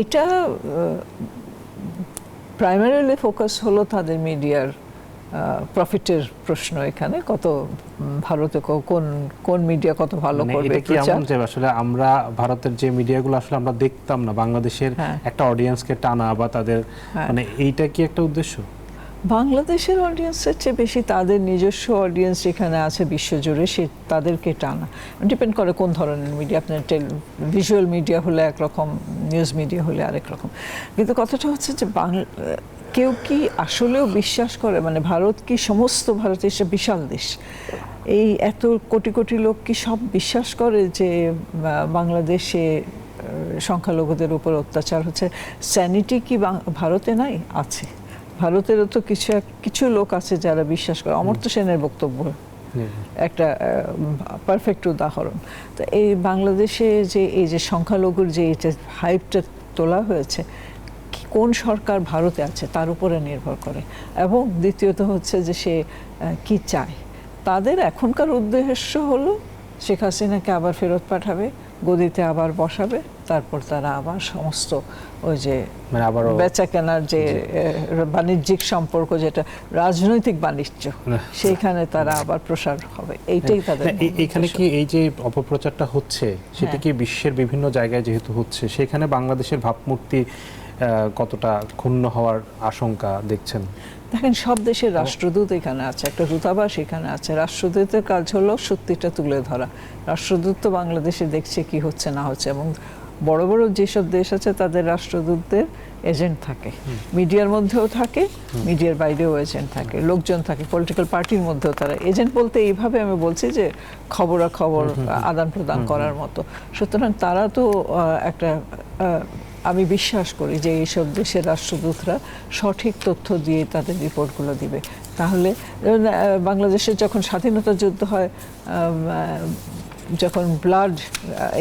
এটা প্রাইমারিলি ফোকাস হলো তাদের মিডিয়ার প্রফিটের প্রশ্ন। এখানে কত ভারতে কোন মিডিয়া কত ভালো করবে। এটা কি এমন যে আসলে আমরা ভারতের যে মিডিয়াগুলো আসলে আমরা দেখতাম না, বাংলাদেশের একটা অডিয়েন্সকে টানা বা তাদের, মানে এইটা কি একটা উদ্দেশ্য? বাংলাদেশের অডিয়েন্সের চেয়ে বেশি তাদের নিজস্ব অডিয়েন্স যেখানে আছে বিশ্বজুড়ে, সে তাদেরকে টানা। ডিপেন্ড করে কোন ধরনের মিডিয়া। আপনার ভিজুয়াল মিডিয়া হলে একরকম, নিউজ মিডিয়া হলে আরেক রকম। কিন্তু কথাটা হচ্ছে যে কেউ কি আসলেও বিশ্বাস করে, মানে ভারত কি সমস্ত, ভারত একটা বিশাল দেশ, এই এত কোটি কোটি লোক কি সব বিশ্বাস করে যে বাংলাদেশে সংখ্যালঘুদের উপর অত্যাচার হচ্ছে? স্যানিটি কি ভারতে নাই? আছে। ভারতেরও তো কিছু লোক আছে যারা বিশ্বাস করে। অমর্ত্য সেনের বক্তব্য একটা পারফেক্ট উদাহরণ। তো এই বাংলাদেশে যে এই যে সংখ্যালঘুর যে হাইপটা তোলা হয়েছে, কোন সরকার ভারতে আছে তার উপরে নির্ভর করে। এবং দ্বিতীয়ত হচ্ছে যে সে কি চায়। তাদের এখনকার উদ্দেশ্য হলো শেখ হাসিনাকে আবার ফেরত পাঠাবে, গদিতে আবার বসাবে, তারপর তারা আবার সমস্ত ওই যে বেচা কেনার যে বাণিজ্যিক সম্পর্ক, যেটা রাজনৈতিক বাণিজ্য, সেইখানে তারা আবার প্রসার হবে। এইটাই তাদের। এখানে কি এই যে অপপ্রচারটা হচ্ছে, সেটা কি বিশ্বের বিভিন্ন জায়গায় যেহেতু হচ্ছে, সেখানে বাংলাদেশের ভাবমূর্তি কতটা ক্ষুণ্ণ হওয়ার আশঙ্কা দেখছেন? দেখেন, সব দেশের রাষ্ট্রদূত এখানে আছে, একটা দূতাবাস এখানে আছে। রাষ্ট্রদূতের কাজ হলো সত্যিটা তুলে ধরা। রাষ্ট্রদূত তো বাংলাদেশে দেখছে কি হচ্ছে না হচ্ছে, এবং বড় বড় যেসব দেশ আছে তাদের রাষ্ট্রদূতদের এজেন্ট থাকে, মিডিয়ার মধ্যেও থাকে, মিডিয়ার বাইরেও এজেন্ট থাকে, লোকজন থাকে, পলিটিক্যাল পার্টির মধ্যেও তারা এজেন্ট। বলতে এইভাবে আমি বলছি যে খবরাখবর আদান প্রদান করার মতো। সুতরাং তারা তো একটা, আমি বিশ্বাস করি যে এইসব দেশের রাষ্ট্রদূতরা সঠিক তথ্য দিয়ে তাদের রিপোর্টগুলো দিবে। তাহলে বাংলাদেশের যখন স্বাধীনতা যুদ্ধ হয়, যখন ব্লাড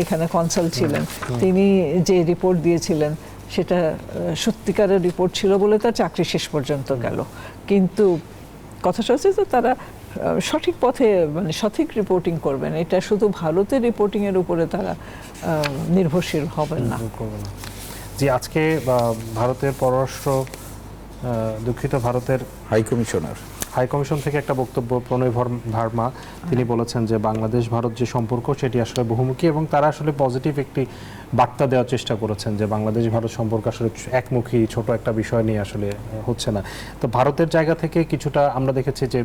এখানে কনসাল ছিলেন, তিনি যে রিপোর্ট দিয়েছিলেন সেটা সত্যিকারের রিপোর্ট ছিল বলে তার চাকরি শেষ পর্যন্ত গেল। কিন্তু কথাটা হচ্ছে যে তারা সঠিক পথে, মানে সঠিক রিপোর্টিং করবেন। এটা শুধু ভারতের রিপোর্টিংয়ের উপরে তারা নির্ভরশীল হবেন না। জি, আজকে ভারতের পররাষ্ট্র, দুঃখিত, ভারতের হাই কমিশন থেকে একটা বক্তব্য, প্রণয় ভার্মা, তিনি বলেছেন যে বাংলাদেশ ভারত যে সম্পর্ক সেটি আসলে বহুমুখী, এবং তারা আসলে পজিটিভ একটি বার্তা দেওয়ার চেষ্টা করেছেন যে বাংলাদেশ ভারত সম্পর্ক আসলে একমুখী, ছোট একটা বিষয় নিয়ে আসলে হচ্ছে না। তো ভারতের জায়গা থেকে কিছুটা আমরা দেখেছি যে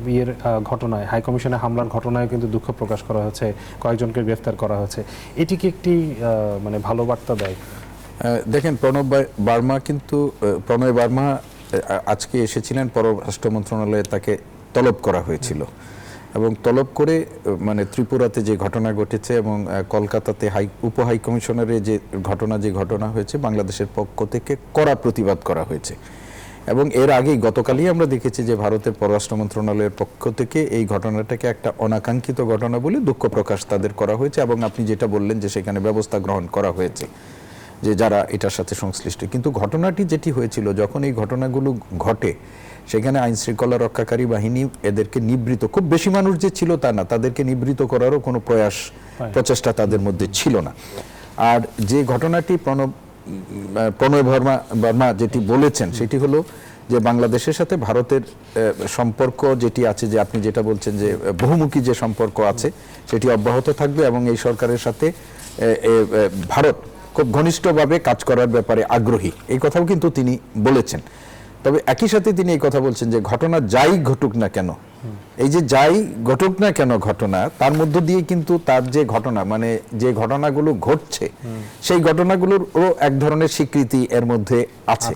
বিয়ের ঘটনায়, হাই কমিশনে হামলার ঘটনায় কিন্তু দুঃখ প্রকাশ করা হয়েছে, কয়েকজনকে গ্রেফতার করা হয়েছে। এটি কি একটি মানে ভালো বার্তা দেয়? দেখেন, প্রণয় বার্মা আজকে এসেছিলেন পররাষ্ট্র মন্ত্রণালয়ে, তাকে তলব করা হয়েছিল, এবং তলব করে মানে ত্রিপুরাতে যে ঘটনা ঘটেছে এবং কলকাতাতে হাই কমিশনারে যে ঘটনা হয়েছে, বাংলাদেশের পক্ষ থেকে কড়া প্রতিবাদ করা হয়েছে। এবং এর আগেই গতকালই আমরা দেখেছি যে ভারতের পররাষ্ট্র মন্ত্রণালয়ের পক্ষ থেকে এই ঘটনাটাকে একটা অনাকাঙ্ক্ষিত ঘটনা বলে দুঃখ প্রকাশ তাদের করা হয়েছে, এবং আপনি যেটা বললেন যে সেখানে ব্যবস্থা গ্রহণ করা হয়েছে। যে যারা এটার সাথে সংশ্লিষ্ট, কিন্তু ঘটনাটি যেটি হয়েছিল যখন এই ঘটনাগুলো ঘটে সেখানে আইন শৃঙ্খলা রক্ষাকারী বাহিনী এদেরকে নিবৃত, খুব বেশি মানুষ যে ছিল তা না, তাদেরকে নিবৃত করারও কোনো প্রচেষ্টা তাদের মধ্যে ছিল না। আর যে ঘটনাটি প্রণয় বর্মা যেটি বলেছেন সেটি হলো যে বাংলাদেশের সাথে ভারতের সম্পর্ক যেটি আছে, যে আপনি যেটা বলছেন যে বহুমুখী যে সম্পর্ক আছে সেটি অব্যাহত থাকবে এবং এই সরকারের সাথে ভারত খুব ঘনিষ্ঠভাবে কাজ করার ব্যাপারে আগ্রহী, এই কথাও কিন্তু তিনি বলেছেন। তবে একই সাথে তিনি এই কথা বলছেন যে ঘটনা যাই ঘটুক না কেন, এই যে যাই ঘটুক না কেন ঘটনা, তার মধ্য দিয়ে কিন্তু তার যে ঘটনা, মানে যে ঘটনাগুলো ঘটছে সেই ঘটনাগুলোরও এক ধরনের স্বীকৃতি এর মধ্যে আছে।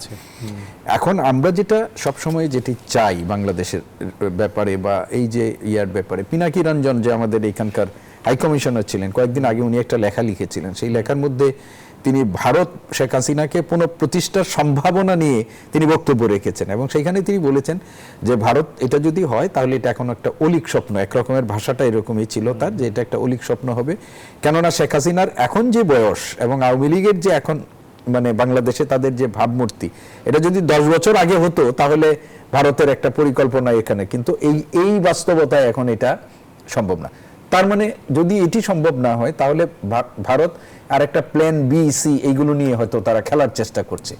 এখন আমরা যেটা সবসময় যেটি চাই বাংলাদেশের ব্যাপারে বা এই যে ইয়ার ব্যাপারে, পিনাকি রঞ্জন যে আমাদের এখানকার হাইকমিশনার ছিলেন, কয়েকদিন আগে উনি একটা লেখা লিখেছিলেন, সেই লেখার মধ্যে তিনি ভারত শেখ হাসিনাকে পুনঃপ্রতিষ্ঠার সম্ভাবনা নিয়ে তিনি বক্তব্য রেখেছেন এবং সেখানে তিনি বলেছেন যে ভারত এটা যদি হয় তাহলে এটা এখন একটা অলিক স্বপ্ন, একরকমের ভাষাটা এরকমই ছিল তার, যে এটা একটা অলিক স্বপ্ন হবে, কেননা শেখ হাসিনার এখন যে বয়স এবং আওয়ামী লীগের যে এখন মানে বাংলাদেশে তাদের যে ভাবমূর্তি, এটা যদি 10 বছর আগে হতো তাহলে ভারতের একটা পরিকল্পনা এখানে, কিন্তু এই বাস্তবতায় এখন এটা সম্ভব না। তার মানে যদি এটি সম্ভব না হয় তাহলে ভারত আর একটা প্ল্যান বি সি এইগুলো নিয়ে হয়তো তারা খেলার চেষ্টা করছে।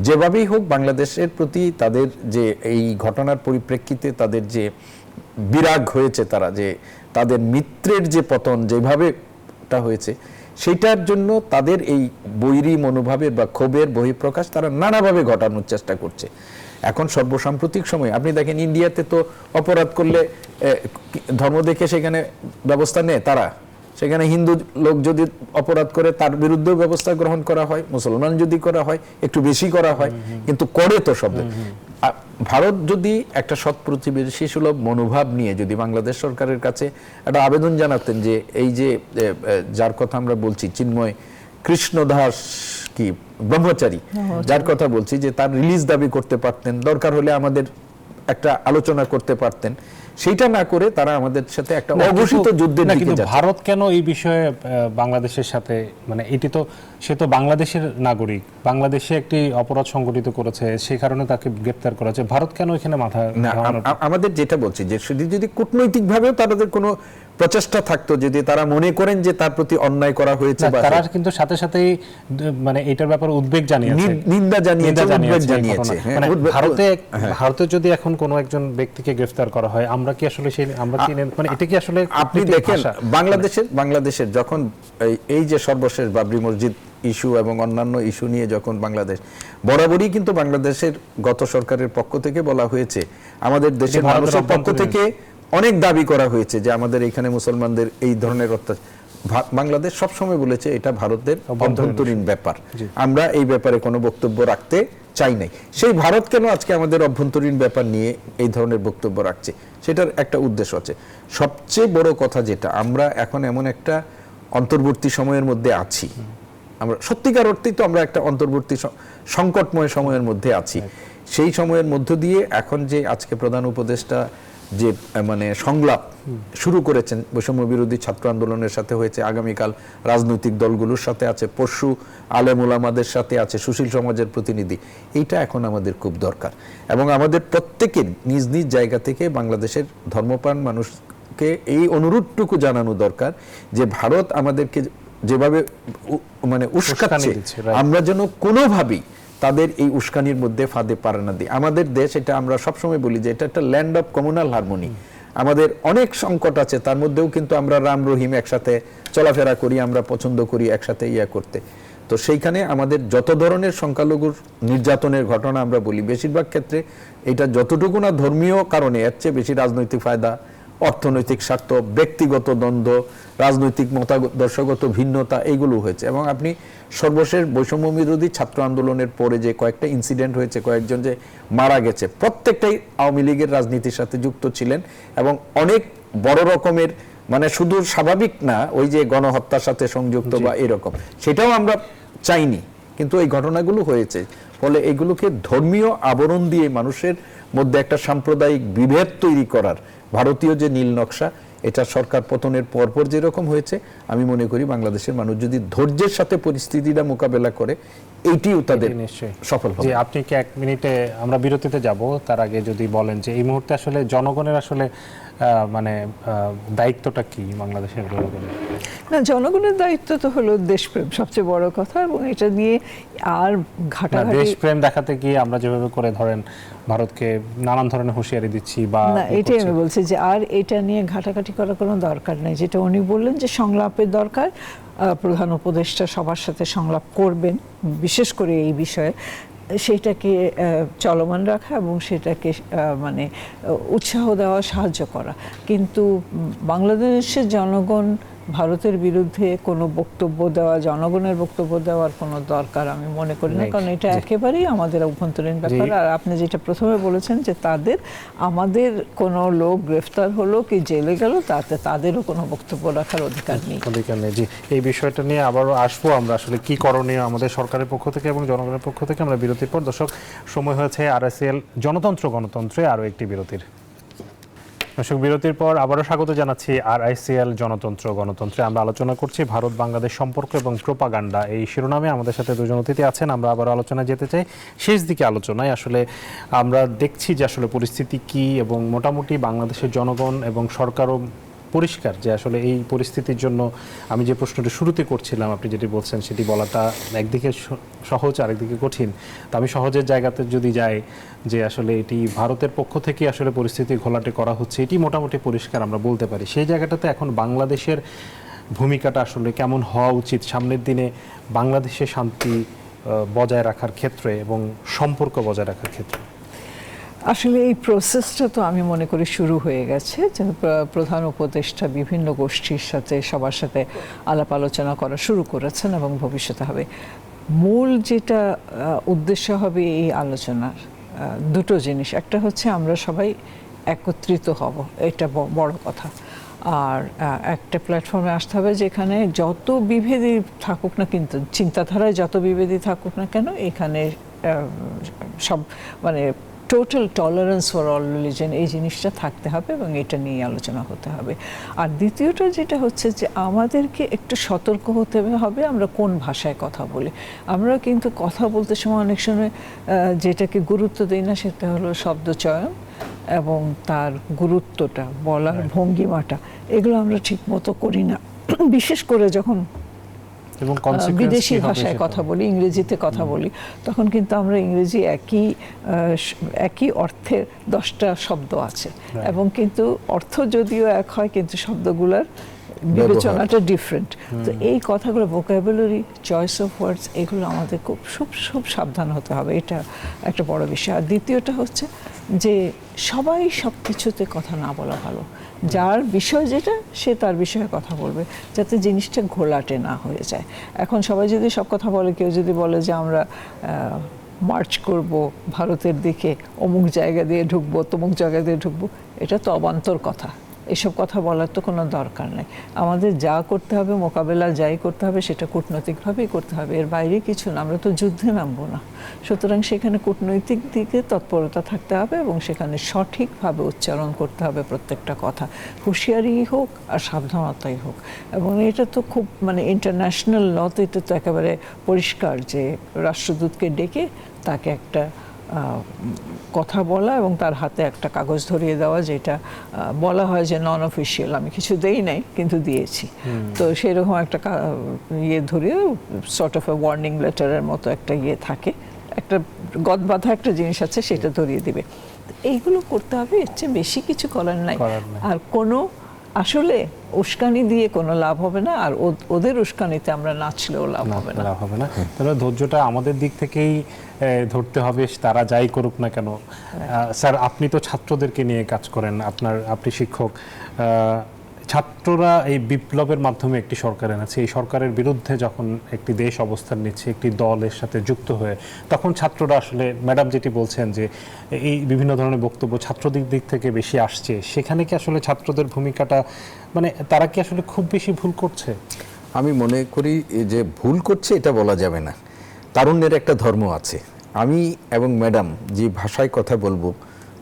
যেভাবেই হোক বাংলাদেশের প্রতি তাদের যে এই ঘটনার পরিপ্রেক্ষিতে তাদের যে বিরাগ হয়েছে, তারা যে তাদের মিত্রের যে পতন যেভাবেটা হয়েছে সেইটার জন্য তাদের এই বৈরী মনোভাবের বা ক্ষোভের বহিঃপ্রকাশ তারা নানাভাবে ঘটানোর চেষ্টা করছে। এখন সর্বসাম্প্রতিক সময় আপনি দেখেন ইন্ডিয়াতে তো অপরাধ করলে ধর্ম দেখে সেখানে ব্যবস্থা নেয় তারা, সেখানে হিন্দু লোক যদি অপরাধ করে তার বিরুদ্ধেও ব্যবস্থা গ্রহণ করা হয়, মুসলমান যদি করা হয় একটু বেশি করা হয়, কিন্তু করে তো সব। ভারত যদি একটা সৎ প্রতিবেশী সুলভ মনোভাব নিয়ে যদি বাংলাদেশ সরকারের কাছে একটা আবেদন জানাতেন যে এই যে যার কথা আমরা বলছি চিন্ময় কৃষ্ণদাস কি ব্রহ্মচারী যার কথা বলছি, যে তার রিলিজ দাবি করতে পারতেন, দরকার হলে আমাদের একটা আলোচনা করতে পারতেন, সেইটা না করে তারা আমাদের সাথে একটা অঘোষিত যুদ্ধের দিকে যাচ্ছে। ভারত কেন এই বিষয়ে বাংলাদেশের সাথে, মানে এটি তো সে তো বাংলাদেশের নাগরিক, বাংলাদেশে একটি অপরাধ সংগঠিত করেছে সেই কারণে তাকে গ্রেফতার করা হয়েছে, ভারত কেন এখানে মাথা? আমাদের যেটা বলছি যে যদি কূটনৈতিকভাবেও তাদের কোনো প্রচেষ্টা থাকতো, যদি তারা মনে করেন যে তার প্রতি অন্যায় করা হয়েছে, তারা কিন্তু সাথে সাথেই মানে এটার ব্যাপারে উদ্বেগ জানিয়েছে, নিন্দা জানিয়েছে। মানে ভারতে যদি এখন কোনো একজন ব্যক্তিকে গ্রেফতার করা হয় আমরা কি আসলে মানে এটা কি আসলে? আপনি দেখেন বাংলাদেশের যখন এই যে সর্বশেষ বাবরি মসজিদ ইস্যু এবং অন্যান্য ইস্যু নিয়ে যখন বাংলাদেশ বরাবরই কিন্তু বাংলাদেশের গত সরকারের পক্ষ থেকে বলা হয়েছে, আমাদের দেশের মানুষের পক্ষ থেকে অনেক দাবি করা হয়েছে যে আমাদের এখানে মুসলমানদের এই ধরনের অত্যাচার, বাংলাদেশ সবসময় বলেছে এটা ভারতের অভ্যন্তরীণ ব্যাপার, আমরা এই ব্যাপারে কোনো বক্তব্য রাখতে চাই নাই। সেই ভারত কেন আজকে আমাদের অভ্যন্তরীণ ব্যাপার নিয়ে এই ধরনের বক্তব্য রাখছে, সেটার একটা উদ্দেশ্য আছে। সবচেয়ে বড় কথা যেটা, আমরা এখন এমন একটা অন্তর্বর্তী সময়ের মধ্যে আছি, আমরা সত্যিকার অর্থেই তো আমরা একটা অন্তর্বর্তী সংকটময় সময়ের মধ্যে আছি। সেই সময়ের মধ্য দিয়ে এখন যে আজকে প্রধান উপদেষ্টা যে মানে সংলাপ শুরু করেছেন বৈষম্য বিরোধী ছাত্র আন্দোলনের সাথে হয়েছে, আগামীকাল রাজনৈতিক দলগুলোর সাথে আছে, পরশু আলেম ওলামাদের সাথে আছে, সুশীল সমাজের প্রতিনিধি, এইটা এখন আমাদের খুব দরকার। এবং আমাদের প্রত্যেকের নিজ নিজ জায়গা থেকে বাংলাদেশের ধর্মপ্রাণ মানুষকে এই অনুরোধটুকু জানানো দরকার যে ভারত আমাদেরকে যেভাবে মানে উস্কাচ্ছে, আমরা যেন কোনোভাবেই তাদের এই উস্কানির মধ্যে ফাঁদে পারে না দিই। আমাদের দেশ, এটা আমরা সবসময় বলি যে এটা একটা ল্যান্ড অফ কমিউনাল হারমোনি, আমাদের অনেক সংকট আছে, তার মধ্যেও কিন্তু আমরা রাম রহিম একসাথে চলাফেরা করি, আমরা পছন্দ করি একসাথে ইয়া করতে। তো সেইখানে আমাদের যত ধরনের সংখ্যালঘুর নির্যাতনের ঘটনা আমরা বলি, বেশিরভাগ ক্ষেত্রে এটা যতটুকু না ধর্মীয় কারণে, এর চেয়ে বেশি রাজনৈতিক ফায়দা, অর্থনৈতিক স্বার্থ, ব্যক্তিগত দ্বন্দ্ব, রাজনৈতিক মতাদর্শগত ভিন্নতা, এইগুলো হয়েছে। এবং আপনি সর্বশেষ বৈষম্য বিরোধী ছাত্র আন্দোলনের পরে যে কয়েকটা ইনসিডেন্ট হয়েছে, কয়েকজন যে মারা গেছে, প্রত্যেকটাই আওয়ামী লীগের রাজনীতির সাথে যুক্ত ছিলেন এবং অনেক বড় রকমের, মানে শুধু স্বাভাবিক না ওই যে গণহত্যার সাথে সংযুক্ত বা এরকম, সেটাও আমরা চাইনি, কিন্তু এই ঘটনাগুলো হয়েছে। ফলে এগুলোকে ধর্মীয় আবরণ দিয়ে মানুষের মধ্যে একটা সাম্প্রদায়িক বিভেদ তৈরি করার ভারতীয় যে নীল নকশা, এটা সরকার পতনের পরপর যেরকম হয়েছে, আমি মনে করি বাংলাদেশের মানুষ যদি ধৈর্যের সাথে পরিস্থিতিটা মোকাবেলা করে, এইটিও তাদের নিশ্চয়ই সফল যে হবে। আপনি কি 1 মিনিটে, আমরা বিরতিতে যাব, তার আগে যদি বলেন যে এই মুহূর্তে আসলে জনগণের আসলে দায়িত্বটা কি বাংলাদেশের জনগণের? না, জনগণের দায়িত্ব তো হলো দেশপ্রেম, সবচেয়ে বড় কথা, এবং এটা নিয়ে আর ঘাটাঘাটি। দেশপ্রেম দেখাতে গিয়ে আমরা যেভাবে করে ধরেন ভারতকে নানান ধরনের হুঁশিয়ারি দিচ্ছি বা না, এটাই আমি বলছি যে আর এটা নিয়ে ঘাটাঘাটি করার কোনো দরকার নেই। যেটা উনি বললেন যে সংলাপের দরকার, প্রধান উপদেষ্টা সবার সাথে সংলাপ করবেন, বিশেষ করে এই বিষয়ে, সেটাকে চলমান রাখা এবং সেটাকে মানে উৎসাহ দেওয়া, সাহায্য করা। কিন্তু বাংলাদেশের জনগণ ভারতের বিরুদ্ধে কোনো বক্তব্য দেওয়া, জনগণের বক্তব্য দেওয়ার কোনো দরকার আমি মনে করি না, কারণ এটা একেবারেই আমাদের অভ্যন্তরীণ ব্যাপার। আর আপনি যেটা প্রথমে বলেছেন যে আমাদের কোনো লোক গ্রেফতার হলো কি জেলে গেল, তাতে তাদেরও কোনো বক্তব্য রাখার অধিকার নেই। জি, এই বিষয়টা নিয়ে আবারও আসবো আমরা, আসলে কি করণীয় আমাদের সরকারের পক্ষ থেকে এবং জনগণের পক্ষ থেকে। আমরা বিরতির পর, দর্শক, সময় হয়েছে RICL জনতন্ত্র গণতন্ত্রে আরও একটি বিরতির। দর্শক, বিরতির পর আবারও স্বাগত জানাচ্ছি RICL জনতন্ত্র গণতন্ত্রে। আমরা আলোচনা করছি ভারত বাংলাদেশ সম্পর্ক এবং প্রোপাগান্ডা, এই শিরোনামে আমাদের সাথে দুজন অতিথি আছেন। আমরা আবার আলোচনায় যেতে চাই। শেষ দিকে আলোচনায় আসলে আমরা দেখছি যে আসলে পরিস্থিতি কি, এবং মোটামুটি বাংলাদেশের জনগণ এবং সরকারও পরিষ্কার যে আসলে এই পরিস্থিতির জন্য, আমি যে প্রশ্নটি শুরুতে করছিলাম, আপনি যেটি বলছেন সেটি বলাটা একদিকে সহজ, আরেকদিকে কঠিন। তো আমি সহজের জায়গাতে যদি যাই, যে আসলে এটি ভারতের পক্ষ থেকে আসলে পরিস্থিতি ঘোলাটে করা হচ্ছে, এটি মোটামুটি পরিষ্কার আমরা বলতে পারি। সেই জায়গাটাতে এখন বাংলাদেশের ভূমিকাটা আসলে কেমন হওয়া উচিত সামনের দিনে বাংলাদেশে শান্তি বজায় রাখার ক্ষেত্রে এবং সম্পর্ক বজায় রাখার ক্ষেত্রে? আসলে এই প্রসেসটা তো আমি মনে করি শুরু হয়ে গেছে, যে প্রধান উপদেষ্টা বিভিন্ন গোষ্ঠীর সাথে, সবার সাথে আলাপ আলোচনা করা শুরু করেছেন এবং ভবিষ্যতে হবে। মূল যেটা উদ্দেশ্য হবে এই আলোচনার, দুটো জিনিস। একটা হচ্ছে আমরা সবাই একত্রিত হব, এটা বড় কথা। আর একটা প্ল্যাটফর্মে আসতে হবে যেখানে যত বিভেদী থাকুক না, কিন্তু চিন্তাধারায় যত বিভেদী থাকুক না কেন, এখানে সব মানে total tolerance for all religion, এই জিনিসটা থাকতে হবে এবং এটা নিয়ে আলোচনা হতে হবে। আর দ্বিতীয়টা যেটা হচ্ছে যে আমাদেরকে একটু সতর্ক হতে হবে আমরা কোন ভাষায় কথা বলি। আমরা কিন্তু কথা বলতে সময় অনেক সময় যেটাকে গুরুত্ব দিই না, সেটা হলো শব্দচয়ন এবং তার গুরুত্বটা, বলার ভঙ্গিমাটা, এগুলো আমরা ঠিক মতো করি না। বিশেষ করে যখন বিদেশি ভাষায় কথা বলি, ইংরেজিতে কথা বলি, তখন কিন্তু আমরা ইংরেজি একই অর্থের 10টা শব্দ আছে, এবং কিন্তু অর্থ যদিও এক হয়, কিন্তু শব্দগুলোর বিবেচনাটা ডিফারেন্ট। তো এই কথাগুলো, ভোকাবুলারি, চয়েস অফ ওয়ার্ডস, এগুলো আমাদের খুব সাবধান হতে হবে, এটা একটা বড় বিষয়। আর দ্বিতীয়টা হচ্ছে যে সবাই সব কিছুতে কথা না বলা ভালো। যার বিষয় যেটা, সে তার বিষয়ে কথা বলবে, যাতে জিনিসটা ঘোলাটে না হয়ে যায়। এখন সবাই যদি সব কথা বলে, কেউ যদি বলে যে আমরা মার্চ করব ভারতের দিকে, অমুক জায়গা দিয়ে ঢুকবো, তমুক জায়গা দিয়ে ঢুকবো, এটা তো অবান্তর কথা। এসব কথা বলার তো কোনো দরকার নেই। আমাদের যা করতে হবে, মোকাবেলা যাই করতে হবে, সেটা কূটনৈতিকভাবেই করতে হবে, এর বাইরে কিছু না। আমরা তো যুদ্ধে নামবো না, সুতরাং সেখানে কূটনৈতিক দিকে তৎপরতা থাকতে হবে এবং সেখানে সঠিকভাবে উচ্চারণ করতে হবে প্রত্যেকটা কথা, হুঁশিয়ারি হোক আর সাবধানতাই হোক। এবং এটা তো খুব মানে ইন্টারন্যাশনাল লতে এটা তো একেবারে পরিষ্কার যে রাষ্ট্রদূতকে ডেকে তাকে একটা কথা বলা এবং তার হাতে একটা কাগজ ধরিয়ে দেওয়া, যেটা বলা হয় যে নন অফিসিয়াল, আমি কিছু দেই নাই কিন্তু দিয়েছি। তো সেরকম একটা ইয়ে ধরিয়ে, সর্ট অফ এ ওয়ার্নিং লেটারের মতো একটা ইয়ে থাকে, একটা গদবাঁধা একটা জিনিস আছে, সেটা ধরিয়ে দিবে। এইগুলো করতে হবে, এর চেয়ে বেশি কিছু করার নাই। আর কোনো আসলে উস্কানি দিয়ে কোনো লাভ হবে না, আর ওদের উস্কানিতে আমরা নাচলেও লাভ হবে না। তাহলে ধৈর্যটা আমাদের দিক থেকেই ধরতে হবে, তারা যাই করুক না কেন। স্যার, আপনি তো ছাত্রদেরকে নিয়ে কাজ করেন, আপনি শিক্ষক। ছাত্ররা এই বিপ্লবের মাধ্যমে একটি সরকার এনেছে, এই সরকারের বিরুদ্ধে যখন একটি দেশ অবস্থান নিচ্ছে একটি দলের সাথে যুক্ত হয়ে, তখন ছাত্ররা আসলে, ম্যাডাম যেটি বলছেন যে এই বিভিন্ন ধরনের বক্তব্য ছাত্রদের দিক থেকে বেশি আসছে, সেখানে কি আসলে ছাত্রদের ভূমিকাটা, মানে তারা কি আসলে খুব বেশি ভুল করছে? আমি মনে করি যে ভুল করছে এটা বলা যাবে না। তারুণ্যের একটা ধর্ম আছে। আমি এবং ম্যাডাম যে ভাষায় কথা বলবো,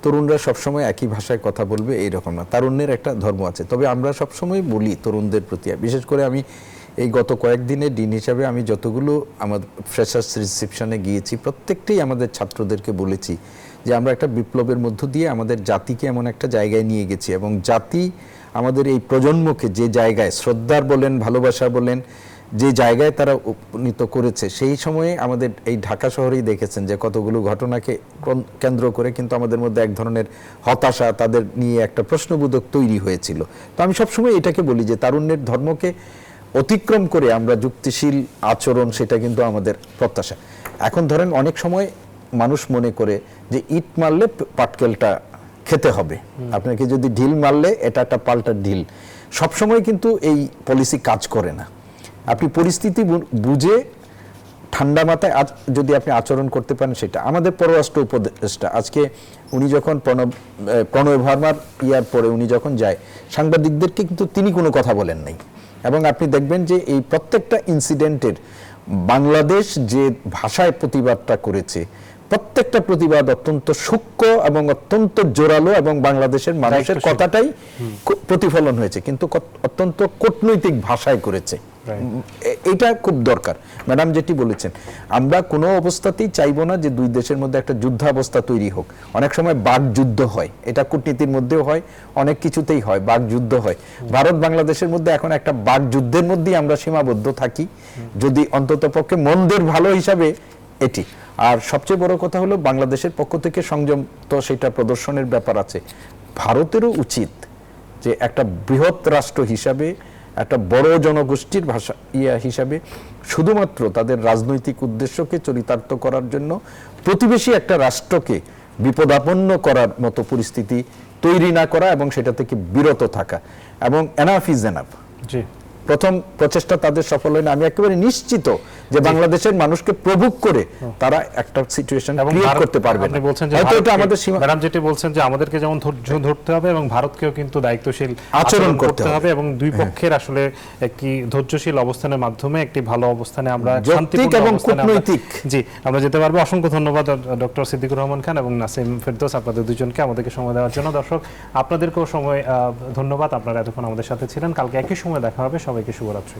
তরুণরা সবসময় একই ভাষায় কথা বলবে এইরকম না, তারুণ্যের একটা ধর্ম আছে। তবে আমরা সবসময় বলি তরুণদের প্রতি, বিশেষ করে আমি এই গত কয়েকদিনে ডিন হিসাবে আমি যতগুলো আমাদের ফ্রেশার্স রিসেপশনে গিয়েছি, প্রত্যেকটাই আমাদের ছাত্রদেরকে বলেছি যে আমরা একটা বিপ্লবের মধ্য দিয়ে আমাদের জাতিকে এমন একটা জায়গায় নিয়ে গেছি, এবং জাতি আমাদের এই প্রজন্মকে যে জায়গায় শ্রদ্ধার বলেন, ভালোবাসা বলেন, যে জায়গায় তারা উপনীত করেছে, সেই সময়ে আমাদের এই ঢাকা শহরেই দেখেছেন যে কতগুলো ঘটনাকে কেন্দ্র করে কিন্তু আমাদের মধ্যে এক ধরনের হতাশা, তাদের নিয়ে একটা প্রশ্নবোধক তৈরি হয়েছিল। তো আমি সবসময় এটাকে বলি যে তারুণ্যের ধর্মকে অতিক্রম করে আমরা যুক্তিশীল আচরণ, সেটা কিন্তু আমাদের প্রত্যাশা। এখন ধরেন অনেক সময় মানুষ মনে করে যে ইট মারলে পাটকেলটা খেতে হবে, আপনাকে যদি ঢিল মারলে এটা একটা পাল্টা ঢিল। সবসময় কিন্তু এই পলিসি কাজ করে না। আপনি পরিস্থিতি বুঝে ঠান্ডা মাথায় যদি আপনি আচরণ করতে পারেন, সেটা আমাদের পররাষ্ট্র উপদেষ্টা আজকে উনি যখন প্রণয় ভার্মার ইয়ার পরে উনি যখন যায়, সাংবাদিকদেরকে কিন্তু তিনি কোনো কথা বলেন নাই। এবং আপনি দেখবেন যে এই প্রত্যেকটা ইনসিডেন্টের বাংলাদেশ যে ভাষায় প্রতিবাদটা করেছে, প্রত্যেকটা প্রতিবাদ অত্যন্ত সূক্ষ্ম এবং অত্যন্ত জোরালো, এবং বাংলাদেশের মানুষের কথাটাই প্রতিফলন হয়েছে, কিন্তু অত্যন্ত কূটনৈতিক ভাষায় করেছে। এটা খুব দরকার। ম্যাডাম যেটি বলেছেন, আমরা কোনো অবস্থাতেই চাইবো না যে দুই দেশের মধ্যে একটা যুদ্ধাবস্থা তৈরি হোক। অনেক সময় বাকযুদ্ধ হয়, এটা কূটনীতির মধ্যেও হয়, অনেক কিছুতেই হয়, বাকযুদ্ধ হয়। ভারত বাংলাদেশের মধ্যে এখন একটা বাকযুদ্ধের মধ্যেই আমরা সীমাবদ্ধ থাকি, যদি অন্ততপক্ষে মন্দের ভালো হিসাবে এটি। আর সবচেয়ে বড় কথা হলো বাংলাদেশের পক্ষ থেকে সংযম তো সেটা প্রদর্শনের ব্যাপার আছে। ভারতেরও উচিত যে একটা বৃহৎ রাষ্ট্র হিসাবে, একটা বড় জনগোষ্ঠীর ভাষা হিসাবে শুধুমাত্র তাদের রাজনৈতিক উদ্দেশ্যকে চরিতার্থ করার জন্য প্রতিবেশী একটা রাষ্ট্রকে বিপদাপন্ন করার মতো পরিস্থিতি তৈরি না করা, এবং সেটা থেকে বিরত থাকা। এবং এনাফ ইজ এনাফ। জি, প্রথম প্রচেষ্টা তাদের সফল হয় না, আমি একেবারে নিশ্চিত যে বাংলাদেশের মানুষকে প্রভোগ করে তারা একটা সিচুয়েশন ক্রিয়েট করতে পারবে। আপনি বলছেন যে ম্যাডাম যেটা বলছেন যে আমাদেরকে যেমন ধৈর্য ধরতে হবে এবং ভারতকেও কিন্তু দায়িত্বশীল আচরণ করতে হবে, এবং দুই পক্ষের আসলে একটি ধৈর্যশীল অবস্থানের মাধ্যমে একটি ভালো অবস্থানে আমরা শান্তিপূর্ণ এবং কূটনৈতিক আমরা যেতে পারবো। অসংখ্য ধন্যবাদ ডক্টর সিদ্দিকুর রহমান খান এবং নাসিম ফেরদৌস, আপনাদের দুজনকে আমাদেরকে সময় দেওয়ার জন্য। দর্শক আপনাদেরকেও সময় ধন্যবাদ, আপনারা এতক্ষণ আমাদের সাথে ছিলেন। কালকে একই সময় দেখা হবে। সবাইকে শুভরাত্রি।